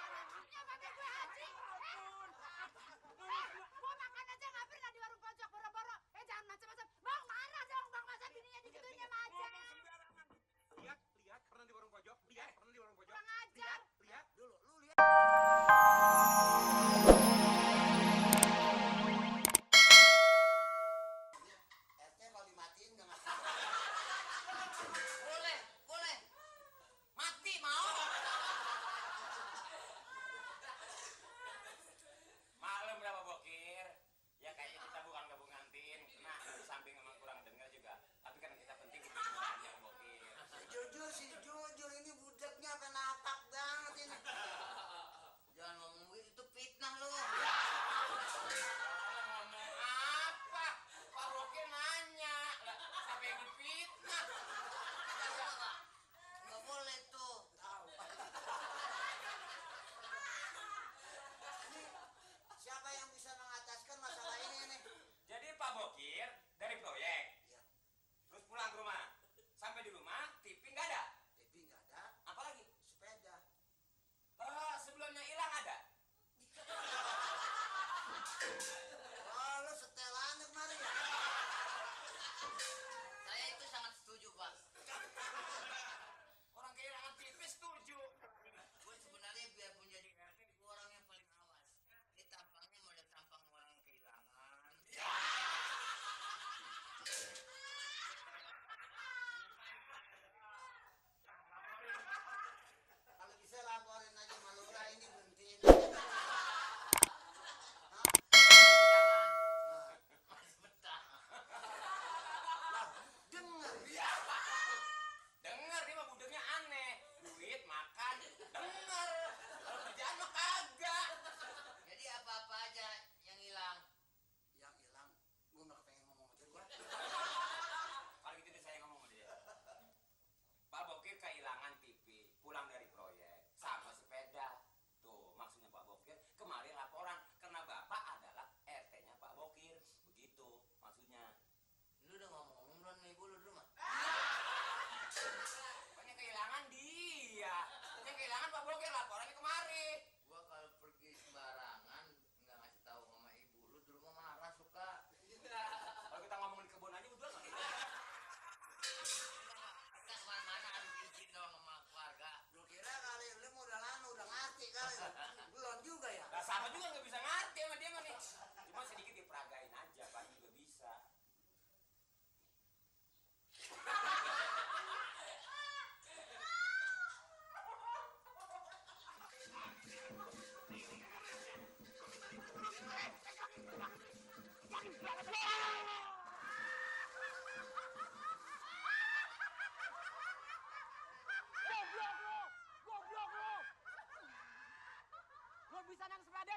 Ya pakai gue haji. Gue makan aja nggak pernah di warung pojok boro-boro. Jangan macam-macam. Bang marah dong bang, masa bininya digituin sama aja. Lihat pernah di warung pojok. Lihat pernah di warung pojok. Kurang ajar. Lihat dulu, lu lihat. RT kalau dimatiin nggak ngapain. Boleh, boleh. Mati mau. Maklum berapa bokir? Ya kayaknya kita bukan gabung ngantin. Nah, di samping emang kurang dengar juga. Tapi kan kita penting kita aja bokir. Jujur sih, jujur ini budaknya apa napak banget ini. Jangan ngomong begitu, itu fitnah lu. Ngomong apa? Pak Bokir nanya. Lah, siapa yang difitnah? Nggak boleh tuh. Tahu. Ini siapa yang bisa mengataskan masalah ini nih? Jadi Pak Bokir dari proyek. Ya, Terus pulang ke rumah. Sampai di rumah, TV nggak ada. TV nggak ada, Apalagi? sepeda. Sebelumnya hilang ada. Oh, lu setelannya kemarin ya? Saya itu sangat setuju, Pak. Orang kehilangan TV setuju. Gue sebenarnya biar pun jadi RT, gue orang yang paling awas. Ini tampangnya model tampang orang yang kehilangan. Kalau bisa laporin aja sama Lura, ini berhentiin aja. Hah? Jangan. Masih betah. Lah, denger. Dengar dia mah budeknya aneh. Duit, makan, denger. Kalau kerjaan mah kagak. Jadi apa-apa aja yang hilang. Yang hilang, gue nggak pengen ngomong aja gue. Kalau gitu deh saya ngomong sama dia. Pak Bokir kehilangan TV, pulang dari proyek, sama sepeda. Tuh, maksudnya Pak Bokir kemarin laporan karena Bapak adalah RT-nya Pak Bokir. Begitu maksudnya. Lu udah ngomong belum nih ibu lu di rumah? Pokoknya kehilangan dia. Yang kehilangan Pak Bokir laporannya kemari. Gua kalau pergi sembarangan nggak ngasih tahu sama ibu lu di rumah marah suka. Kalau kita ngomong di kebun aja udah nggak? Kita kemana-mana harus izin dong sama keluarga. Lu kira kali lu udah lama udah ngerti kali. Belum juga ya. Nah, sama juga nggak bisa ngerti sama dia mah nih. Cuma sedikit diperagain aja, Pak juga bisa. Goblok lu. Lu bisa nang sepeda.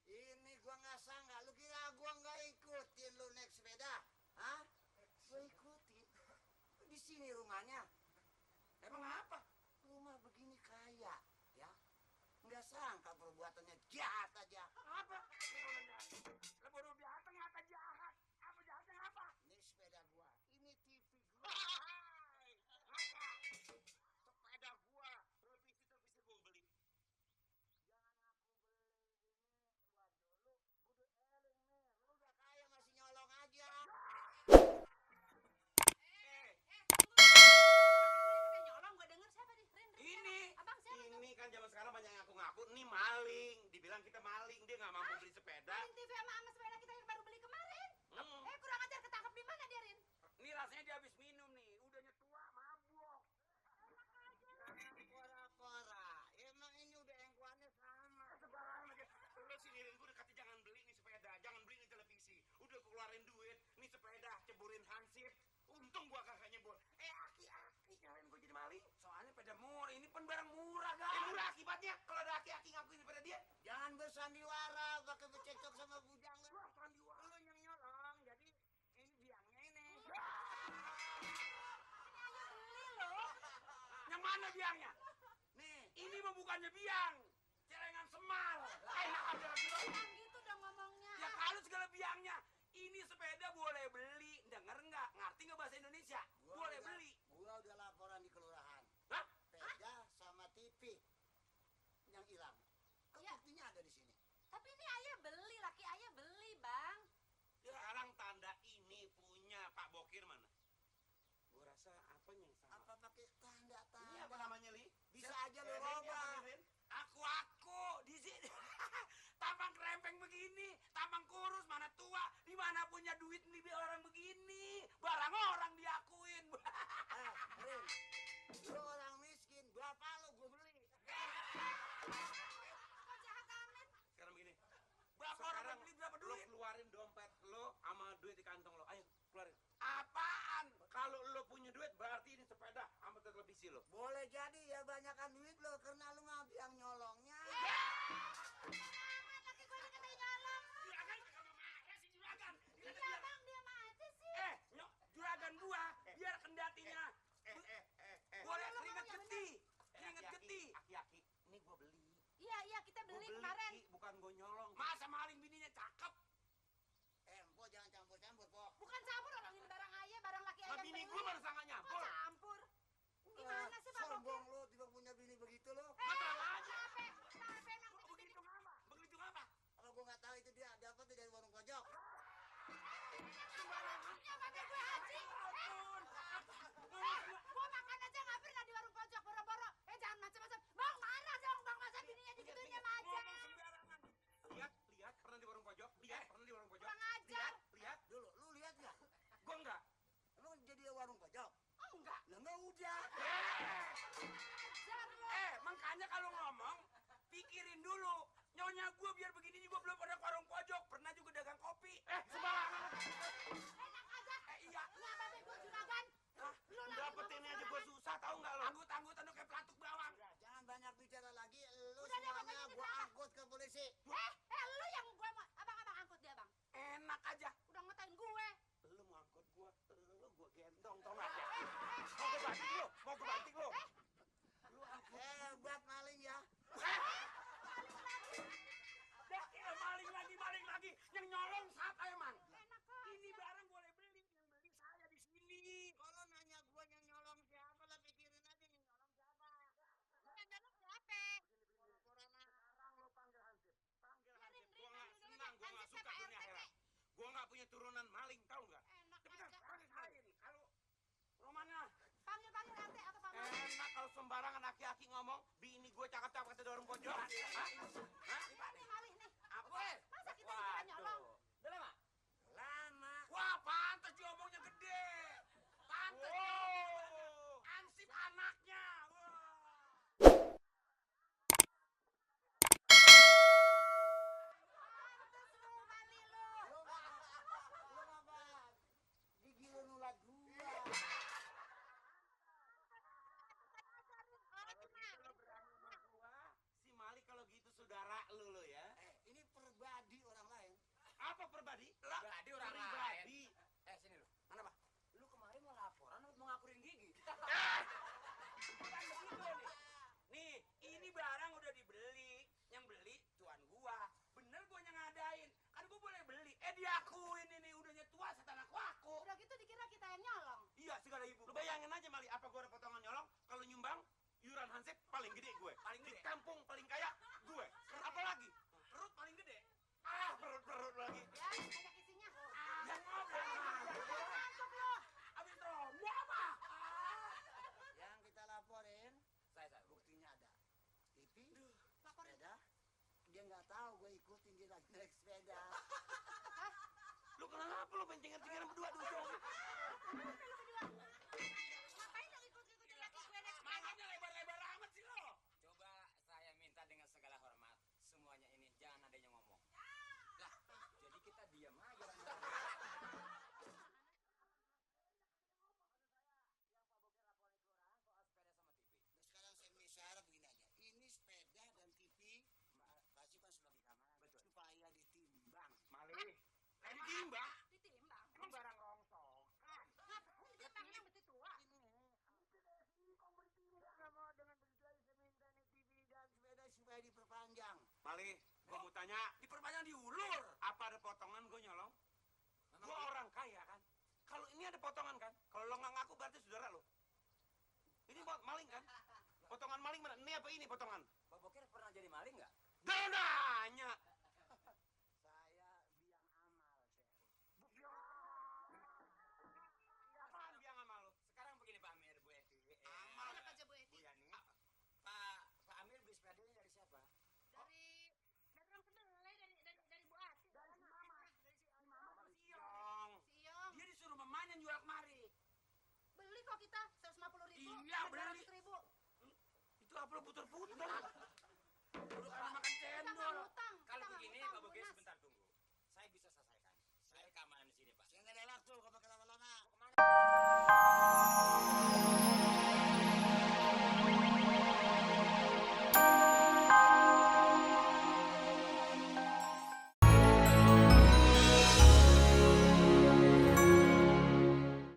Ini gua nggak sangka. Lu kira gua nggak ikutin lu naik sepeda? Hah? Gua ikutin. Di sini rumahnya. Emang apa? Rumah begini kaya, ya. Nggak sangka perbuatannya jahat aja. Apa? Lah baru datang apa jahat? Apa jahatnya apa? Ini sepeda gua. Ini TV gua. Hai, apa? Sepeda gua. Televisi gua beli. Jangan aku beli ini buat dulu. Kudu eling nih. Lu udah kaya masih nyolong aja. Nyolong gue denger siapa nih? Ini. Abang siapa tuh? Ini kan zaman sekarang banyak yang ngaku-ngaku nih maling. Dibilang kita maling, dia nggak mampu beli sepeda. Maling TV sama sepeda kita yang baru beli kemarin. Kurang ajar ketangkep di mana dia, Rin? Ini rasanya dia habis minum nih, udah nyetua mabuk. Pora-pora. Emang ini udah engkuannya sama. Sebarang aja. Lu sini gue dekati jangan beli nih sepeda, jangan beli nih televisi. Udah keluarin duit, nih sepeda ceburin hansip. Untung gua kagak nyebur. Aki-aki nyalain gua jadi maling. Soalnya sepeda murah, ini pun barang murah, guys. Murah akibatnya kalau ada aki-aki ngakuin pada dia. Jangan bersandiwara pakai bercekcok sama Mana biangnya? Nih, Ini mah bukannya biang. Celengan semal. Enak aja lagi lo. Jangan gitu dong ngomongnya. Ya kalau segala biangnya. Ini sepeda boleh beli. Denger nggak? Ngerti nggak bahasa Indonesia? Boleh beli. Gua udah laporan di kelurahan. Hah? Sepeda sama TV yang hilang. Kan Ya. buktinya ada di sini. Tapi ini ayah beli, laki ayah beli, Bang. Sekarang tanda ini punya Pak Bokir mana? Gua rasa apanya yang salah? Apa pakai tanda-tanda? Ini apa namanya, Li? Bisa aja lo robah. Aku di sini. Tampang kerempeng begini, tampang kurus, mana tua, di mana punya duit nih orang begini. Barang orang diakuin. Rin, lo orang miskin, berapa lo gue beli? Kok jahat amat? Sekarang begini. Berapa orang Sekarang beli berapa lo duit? keluarin dompet lo sama duit di kantong lo. Ayo, keluarin. Apaan? Kalau lo punya duit berarti ini sepeda sama televisi lo. Boleh jadi ya banyakan duit lo karena lo mah yang nyolongnya. Amat laki gue dikatain nyolong. Juragan kagak marah si juragan. Iya, Bang, diam aja sih. Juragan gua biar kendatinya boleh Ngomong keringet yang geti. Keringet geti. Aki-aki, ini gua beli. Iya, kita Gua beli kemarin. Ki, bukan gua nyolong. Masa maling bininya cakep? Empo jangan campur-campur, Po. Bukan campur orang ini barang ayah, barang laki Lah ayah bini beli. gua baru sangka Kok nyampur. campur? Gimana sih, Pak Bokir? Sombong lo tiba punya bini begitu lo. Masalahnya. Kenapa emang Begitu apa? Begitu apa? Kalau gue nggak tahu itu dia dapat dari warung pojok. Ya, pakai gue haji. Gua makan aja nggak pernah di warung pojok boro-boro. Jangan macam-macam. Bang, marah dong, Bang, masa bininya digituinnya sama aja. Ngomong sembarangan. Lihat pernah di warung pojok? Pernah di warung pojok? Kurang ajar. Lihat. Dulu, lu lihat nggak? Gua enggak. Lu jadi warung pojok? Enggak. Lah nggak udah. Ajar lo. Makanya kalau ngomong pikirin dulu. Nyonya gua biar begini juga belum pernah ke warung pojok. Pernah juga dagang kopi. Sembarangan. Enak aja. Iya. Lah, babe gue juragan. Lu lagi Dapetinnya aja gua susah tahu nggak lo? Anggut-anggutan lo kayak pelatuk bawang. Udah, jangan banyak bicara lagi. Lu Udah deh, semuanya pokoknya gue kita- angkut ke polisi. Lu yang gue mau abang-abang angkut dia, Bang. Enak aja. Udah ngetain gue. Lu mau angkut gua, lu gua gendong tau nggak ya? Mau gua banting lu, mau gua banting lu. Lu angkut. Hebat maling ya. Dah kira maling lagi. Yang nyolong siapa emang? Enak kok. Ini barang boleh beli, yang beli saya di sini. Kalau nanya gue yang nyolong siapa lah pikirin aja yang nyolong siapa. Yang nyolong siapa? Pura-pura mah. Sekarang lu panggil Hansip. Panggil Ya, Hansip. Rin, Gua Rin, nggak dulu senang, deh. gua nggak Hansip suka siapa, dunia RT? akhirat. Gua nggak punya turunan maling, tahu nggak? Enak Cepetan, aja. panggil saya nih. Kalau Romana, Panggil RT atau paman. enak kalau sembarangan aki-aki ngomong, bini gue cakep-cakep kata dorong pojok. Hah? Ini malih nih. Apa? Masa kita dikira nyolong? Udah lama? Lama. Wah, pantas diomongnya gede. Pantas diomongnya. Ansip anaknya. Wah. Pantes lu, malih lu. Lu ngapa? Gigi lu nulat gua. Orang Kalau gitu lo berani sama gua, si Malik kalau gitu saudara lu ya. Ini perbadi orang lain. Apa perbadi? Lah, Pribadi orang pribadi. Sini lu. Mana, Pak? Lu kemarin mau laporan apa mau ngakurin gigi? Bukan begitu nih. Nih, ini barang udah dibeli. Yang beli tuan gua. Bener gua yang ngadain. Kan gua boleh beli. Diakuin ini udahnya tua setan aku. udah gitu dikira kita yang nyolong. Iya, segala ibu. Lu bayangin aja Mali, apa gua ada potongan nyolong? Kalau nyumbang, iuran Hansip paling gede gue. Paling Di gede? kampung paling kaya gue. Apa lagi? Perut paling gede. Perut lagi. Ya, banyak isinya. Yang ngobrol. Ngantuk lu. Abis itu, mau apa? Yang kita laporin, Saya. buktinya ada. TV, Laporin. sepeda. Dia nggak tahu gue ikutin dia lagi naik sepeda. Lu kenapa lu bencingan-bencingan berdua dulu? Ngapain lo ikut-ikutin laki gue naik sepeda? Makanya lebar-lebar amat sih lo. Coba saya minta dengan segala hormat, semuanya ini jangan ada yang ngomong. Lah, jadi kita diam aja. Sekarang saya syarat begini aja. Ini sepeda dan TV pasti kan sebagai keamanan. Betul. Supaya ditimbang. Mali, ditimbang. Ditimbang. Emang barang rongsok. Ngapain dia tangannya betul tua? Ini kok bertimbang sama Mali, gua mau tanya, Diperpanjang diulur. apa ada potongan gua nyolong? Gua orang kaya kan? Kalau ini ada potongan kan? Kalau lo nggak ngaku berarti saudara lo. Ini buat maling kan? Potongan maling mana? Ini apa ini potongan? Pak Bokir pernah jadi maling nggak? Dah nanya. Apaan dia nggak malu? Sekarang begini Pak Amir, Bu Eti. Amal. Enak aja Bu Eti. Bu Yani. Pak Amir beli sepedanya dari siapa? Dari orang kedelai dari Bu Ati. Dari si Mama. Siong. Si Iyong. Dia disuruh mamanya jual kemari. Beli kok kita 150.000. Iya, beli. 200.000. Itu apa lo puter-puter? Lu kan makan Kita nggak cendol. ngutang. Kalau Kita nggak begini ngutang, Pak Bokir lunas. sebentar tunggu. Saya bisa selesaikan. Saya keamanan di sini Pak. Saya nggak ada waktu kalau pakai lama-lama.